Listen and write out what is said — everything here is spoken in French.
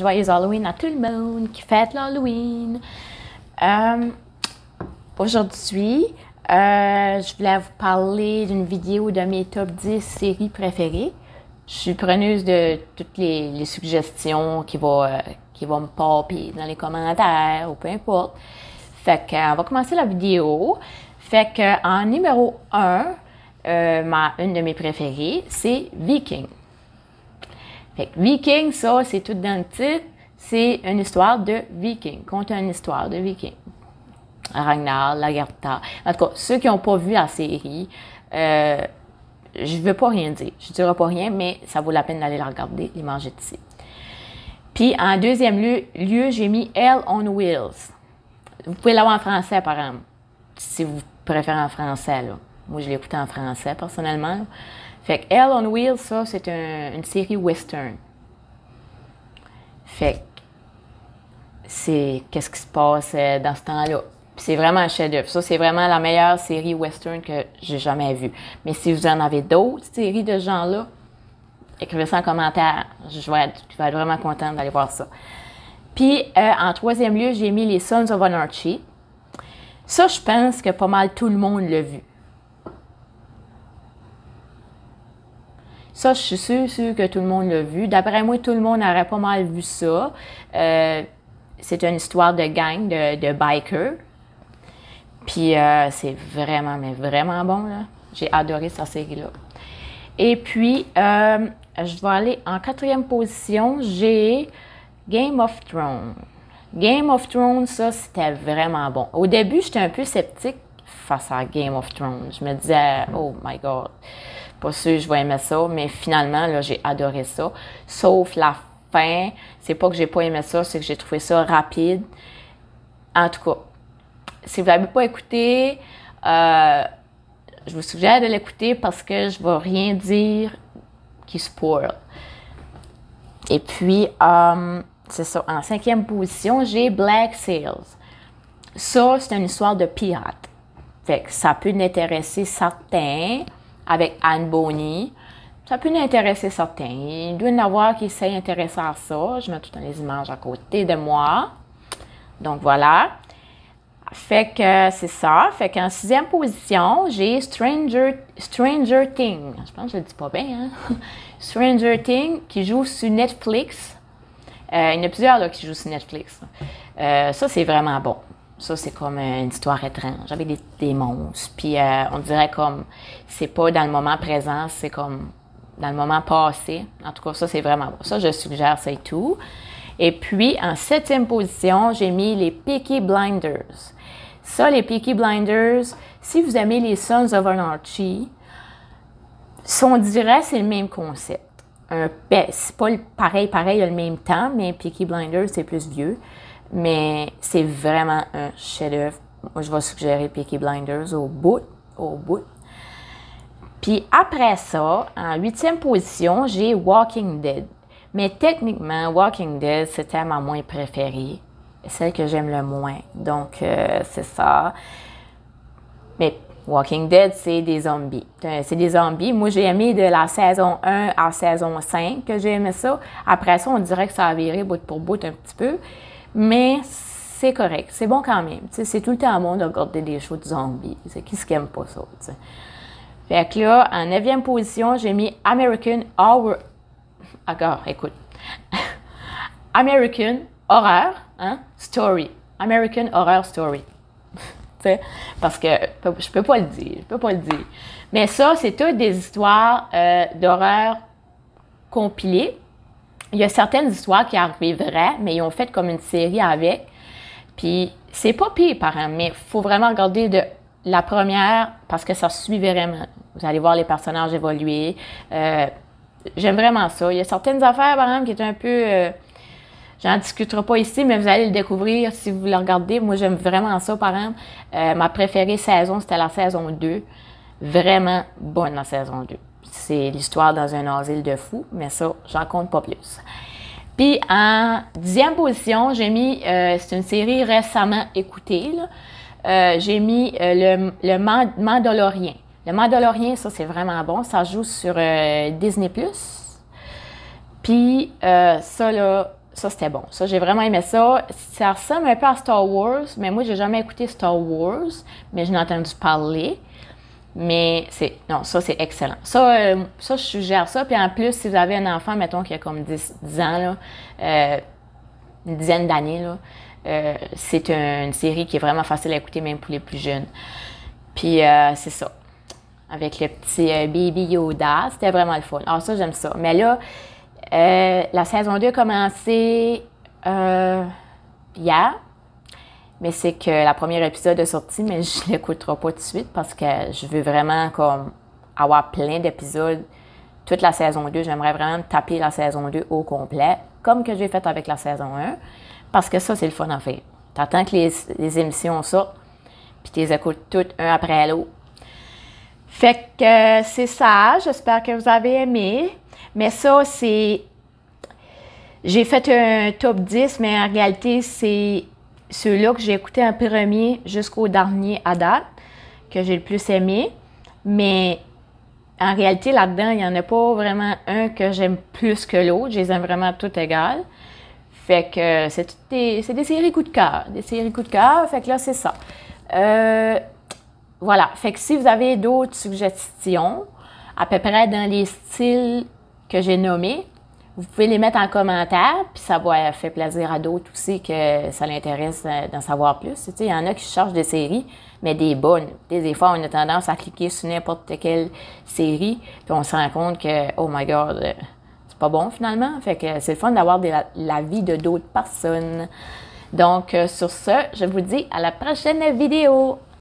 joyeux Halloween à tout le monde qui fête l'Halloween. Aujourd'hui, je voulais vous parler d'une vidéo de mes top 10 séries préférées. Je suis preneuse de toutes les suggestions qui vont me popper dans les commentaires ou peu importe. Fait qu'on va commencer la vidéo. Fait qu'en numéro 1, une de mes préférées, c'est Viking. Fait que Viking, ça, c'est tout dans le titre. C'est une histoire de Viking. Conte une histoire de Viking. Ragnar, Lagertha. En tout cas, ceux qui n'ont pas vu la série, je ne veux pas rien dire. Je ne dirai pas rien, mais ça vaut la peine d'aller la regarder, les manger ici. Puis, en deuxième lieu, j'ai mis Hell on Wheels. Vous pouvez l'avoir en français, par exemple, si vous préférez en français, là. Moi, je l'ai écouté en français, personnellement, là. Fait que Hell on Wheels, ça, c'est une série western. Fait que c'est qu'est-ce qui se passe dans ce temps-là. Puis c'est vraiment un chef-d'œuvre. Ça, c'est vraiment la meilleure série western que j'ai jamais vue. Mais si vous en avez d'autres séries de ce genre-là, écrivez ça en commentaire. Je vais être vraiment contente d'aller voir ça. Puis, en troisième lieu, j'ai mis les Sons of Anarchy. Ça, je pense que pas mal tout le monde l'a vu. Ça, je suis sûre que tout le monde l'a vu. D'après moi, tout le monde aurait pas mal vu ça. C'est une histoire de gang de bikers. Puis, c'est vraiment, mais vraiment bon, là. J'ai adoré cette série-là. Et puis, je vais aller en quatrième position. J'ai Game of Thrones. Game of Thrones, ça, c'était vraiment bon. Au début, j'étais un peu sceptique face à Game of Thrones. Je me disais, oh my God, pas sûr je vais aimer ça, mais finalement, là, j'ai adoré ça. Sauf la fin. C'est pas que j'ai pas aimé ça, c'est que j'ai trouvé ça rapide. En tout cas, si vous l'avez pas écouté, je vous suggère de l'écouter parce que je vais rien dire qui spoil. Et puis, c'est ça. En cinquième position, j'ai Black Sails. Ça, c'est une histoire de pirate. Fait que ça peut intéresser certains avec Anne Bonny. Ça peut intéresser certains. Il doit y en avoir qui s'est intéressé à ça. Je mets toutes les images à côté de moi. Donc, voilà. Fait que c'est ça. Fait qu'en sixième position, j'ai Stranger Things. Je pense que je le dis pas bien, hein? Stranger Things qui joue sur Netflix. Il y en a plusieurs là, qui jouent sur Netflix. Ça, c'est vraiment bon. Ça, c'est comme une histoire étrange avec des monstres. Puis on dirait comme, c'est pas dans le moment présent, c'est comme dans le moment passé. En tout cas, ça, c'est vraiment bon. Ça, je suggère ça et tout. Et puis, en septième position, j'ai mis les Peaky Blinders. Ça, les Peaky Blinders, si vous aimez les Sons of Anarchy, on dirait c'est le même concept. C'est pas pareil, il y a le même temps, mais Peaky Blinders, c'est plus vieux. Mais c'est vraiment un chef-d'œuvre. Moi, je vais suggérer Peaky Blinders au bout. Puis après ça, en huitième position, j'ai Walking Dead. Mais techniquement, Walking Dead, c'était ma moins préférée. Celle que j'aime le moins. Donc, c'est ça. Mais Walking Dead, c'est des zombies. C'est des zombies. Moi, j'ai aimé de la saison 1 à saison 5 que j'ai aimé ça. Après ça, on dirait que ça a viré bout pour bout un petit peu. Mais c'est correct. C'est bon quand même. T'sais, c'est tout le temps bon de regarder des shows de zombies. C'est qui n'aime pas ça? T'sais. Fait que là, en 9e position, j'ai mis American Horror. Encore, écoute. American Horror Story. American Horror Story. Parce que je peux pas le dire. Mais ça, c'est toutes des histoires d'horreur compilées. Il y a certaines histoires qui arrivent vraies, mais ils ont fait comme une série avec. Puis, c'est pas pire, par exemple, mais il faut vraiment regarder de la première parce que ça suit vraiment. Vous allez voir les personnages évoluer. J'aime vraiment ça. Il y a certaines affaires, par exemple, qui est un peu... j'en discuterai pas ici, mais vous allez le découvrir si vous le regardez. Moi, j'aime vraiment ça, par exemple. Ma préférée saison, c'était la saison 2. Vraiment bonne, la saison 2. C'est l'histoire dans un asile de fous, mais ça, j'en compte pas plus. Puis, en 10e position, j'ai mis, c'est une série récemment écoutée, là. J'ai mis le Mandalorian. Le Mandalorian, ça, c'est vraiment bon. Ça joue sur Disney+. Puis, ça, là, Ça, c'était bon. Ça, j'ai vraiment aimé ça. Ça ressemble un peu à Star Wars, mais moi, j'ai jamais écouté Star Wars, mais j'en ai entendu parler. Mais non, ça, c'est excellent. Ça, je suggère ça. Puis en plus, si vous avez un enfant, mettons, qui a comme 10 ans, là, une dizaine d'années, là, c'est une série qui est vraiment facile à écouter, même pour les plus jeunes. Puis c'est ça. Avec le petit Baby Yoda, c'était vraiment le fun. Alors ça, j'aime ça. Mais là, la saison 2 a commencé hier, mais c'est que la première épisode est sorti, mais je ne l'écouterai pas tout de suite parce que je veux vraiment comme avoir plein d'épisodes. Toute la saison 2, j'aimerais vraiment taper la saison 2 au complet, comme que j'ai fait avec la saison 1, parce que ça, c'est le fun en fait. T'attends que les émissions sortent, puis tu les écoutes toutes un après l'autre. Fait que c'est ça, j'espère que vous avez aimé. Mais ça, c'est... J'ai fait un top 10, mais en réalité, c'est ceux-là que j'ai écoutés en premier jusqu'au dernier à date, que j'ai le plus aimé. Mais en réalité, là-dedans, il n'y en a pas vraiment un que j'aime plus que l'autre. Je les aime vraiment toutes égales. Fait que c'est des séries coup de cœur. Des séries coup de cœur, fait que là, c'est ça. Voilà. Fait que si vous avez d'autres suggestions, à peu près dans les styles que j'ai nommés, vous pouvez les mettre en commentaire, puis ça va faire plaisir à d'autres aussi que ça l'intéresse d'en savoir plus. Tu sais, il y en a qui cherchent des séries, mais des bonnes. Des fois, on a tendance à cliquer sur n'importe quelle série, puis on se rend compte que, oh my God, c'est pas bon finalement. Fait que c'est le fun d'avoir l'avis de d'autres personnes. Donc, sur ce, je vous dis à la prochaine vidéo.